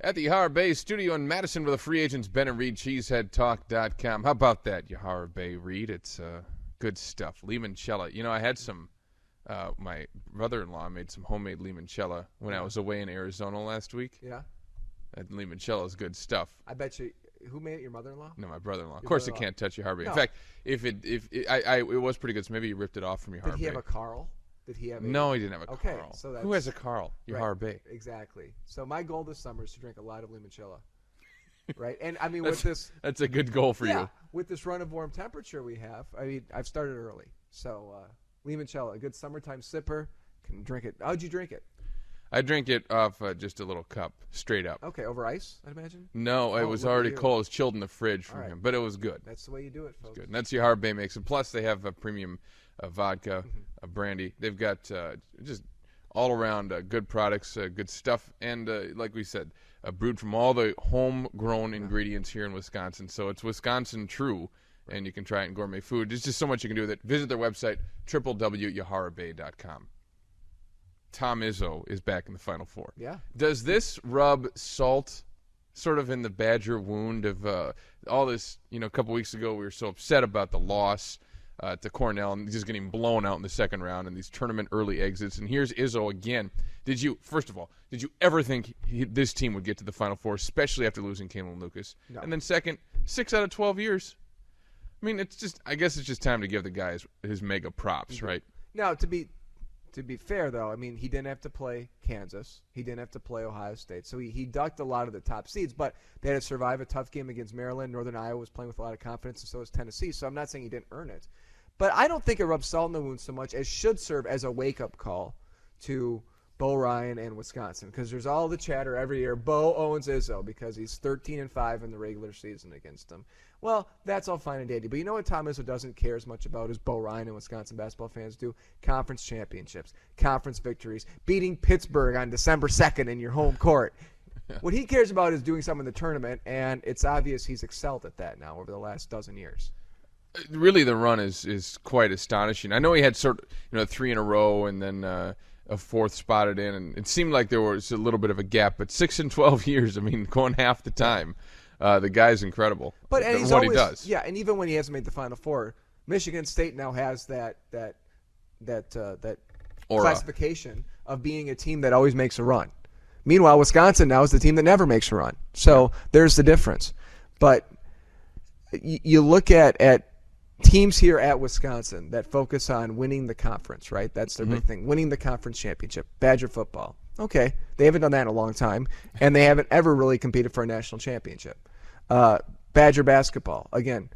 At the Yahara Bay studio in Madison with the free agents, Ben and Reed, cheeseheadtalk.com. How about that, Yahara Bay, Reed? It's good stuff. Limoncello. You know, I had some, my brother-in-law made some homemade limoncello when I was away in Arizona last week. Yeah. That limoncello is good stuff. I bet you. Who made it? Your mother-in-law? No, my brother-in-law. Of course, it can't touch Yahara Bay. No. In fact, it was pretty good, so maybe you ripped it off from Yahara Bay. Did he have a Carl? Did he have? No, he didn't have a okay, Carl. so that's, who has a Carl? Yahara right, Bay. Exactly. So my goal this summer is to drink a lot of limoncello. Right, and I mean with this. That's a good goal for you. With this run of warm temperature we have, I mean I've started early, so limoncello, a good summertime sipper. Can drink it. How'd you drink it? I drink it off just a little cup, straight up. Okay, over ice, I'd imagine? No, it was already cold. It was chilled in the fridge from him, but it was good. That's the way you do it, folks. Good. And that's Yahara Bay makes it. Plus, they have a premium vodka, a brandy. They've got just all-around good products, good stuff, and like we said, brewed from all the homegrown ingredients here in Wisconsin. So it's Wisconsin true, and you can try it in gourmet food. There's just so much you can do with it. Visit their website, www.yaharabay.com. Tom Izzo is back in the Final Four. Yeah. Does this rub salt sort of in the Badger wound of all this? You know, a couple weeks ago we were so upset about the loss to Cornell and just getting blown out in the second round and these tournament early exits. And here's Izzo again. First of all, did you ever think this team would get to the Final Four, especially after losing Kalen Lucas? No. And then second, 6 out of 12 years. I mean, I guess it's just time to give the guy his mega props, right? Now, to be fair, though, I mean, he didn't have to play Kansas. He didn't have to play Ohio State. So he ducked a lot of the top seeds, but they had to survive a tough game against Maryland. Northern Iowa was playing with a lot of confidence, and so was Tennessee. So I'm not saying he didn't earn it. But I don't think it rubs salt in the wound so much as should serve as a wake-up call to Bo Ryan and Wisconsin, because there's all the chatter every year. Bo owns Izzo because he's 13-5 in the regular season against them. Well, that's all fine and dandy. But you know what Tom Izzo doesn't care as much about as Bo Ryan and Wisconsin basketball fans do? Conference championships, conference victories, beating Pittsburgh on December 2nd in your home court. What he cares about is doing something in the tournament, and it's obvious he's excelled at that now over the last dozen years. Really, the run is quite astonishing. I know he had 3 in a row and then a fourth spotted in, and it seemed like there was a little bit of a gap. But 6 in 12 years, I mean, going half the time, the guy's incrable. But and he does. Yeah, and even when he hasn't made the Final Four, Michigan State now has that classification of being a team that always makes a run. Meanwhile, Wisconsin now is the team that never makes a run. So there's the difference. But you look at teams here at Wisconsin that focus on winning the conference, right? That's their big thing, winning the conference championship. Badger football. Okay, they haven't done that in a long time, and they haven't ever really competed for a national championship. Badger basketball, again,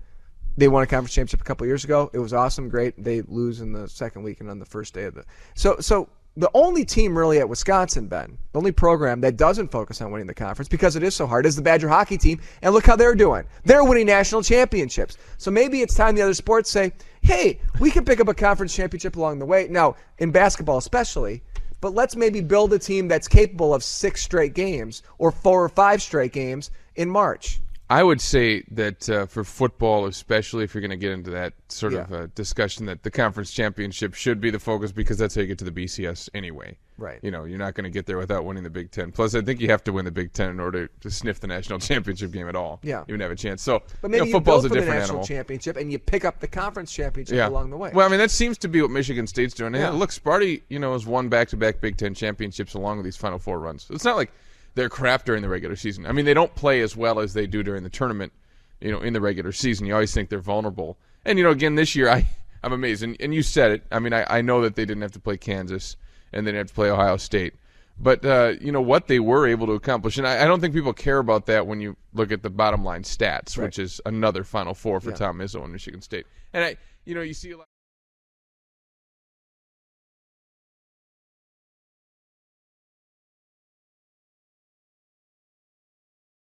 they won a conference championship a couple years ago. It was awesome, great. They lose in the second week and on the first day of the – So the only team really at Wisconsin, Ben, the only program that doesn't focus on winning the conference because it is so hard is the Badger hockey team, and look how they're doing. They're winning national championships. So maybe it's time the other sports say, hey, we can pick up a conference championship along the way. Now, in basketball especially, but let's maybe build a team that's capable of 6 straight games or 4 or 5 straight games in March. I would say that for football, especially if you're going to get into that sort of discussion, that the conference championship should be the focus because that's how you get to the BCS anyway. Right. You know, you're not going to get there without winning the Big Ten. Plus, I think you have to win the Big Ten in order to sniff the national championship game at all. Yeah. Even have a chance. So, but maybe football's you a build for different the national animal. Championship and you pick up the conference championship along the way. Well, I mean, that seems to be what Michigan State's doing. Yeah. Look, Sparty, has won back-to-back Big Ten championships along with these Final Four runs. It's not like they're crap during the regular season. I mean, they don't play as well as they do during the tournament. In the regular season, you always think they're vulnerable. And, again, this year, I'm amazed. And you said it. I mean, I know that they didn't have to play Kansas and they didn't have to play Ohio State. But, what they were able to accomplish. And I don't think people care about that when you look at the bottom line stats, which is another Final Four for Tom Izzo and Michigan State. And, you see a lot.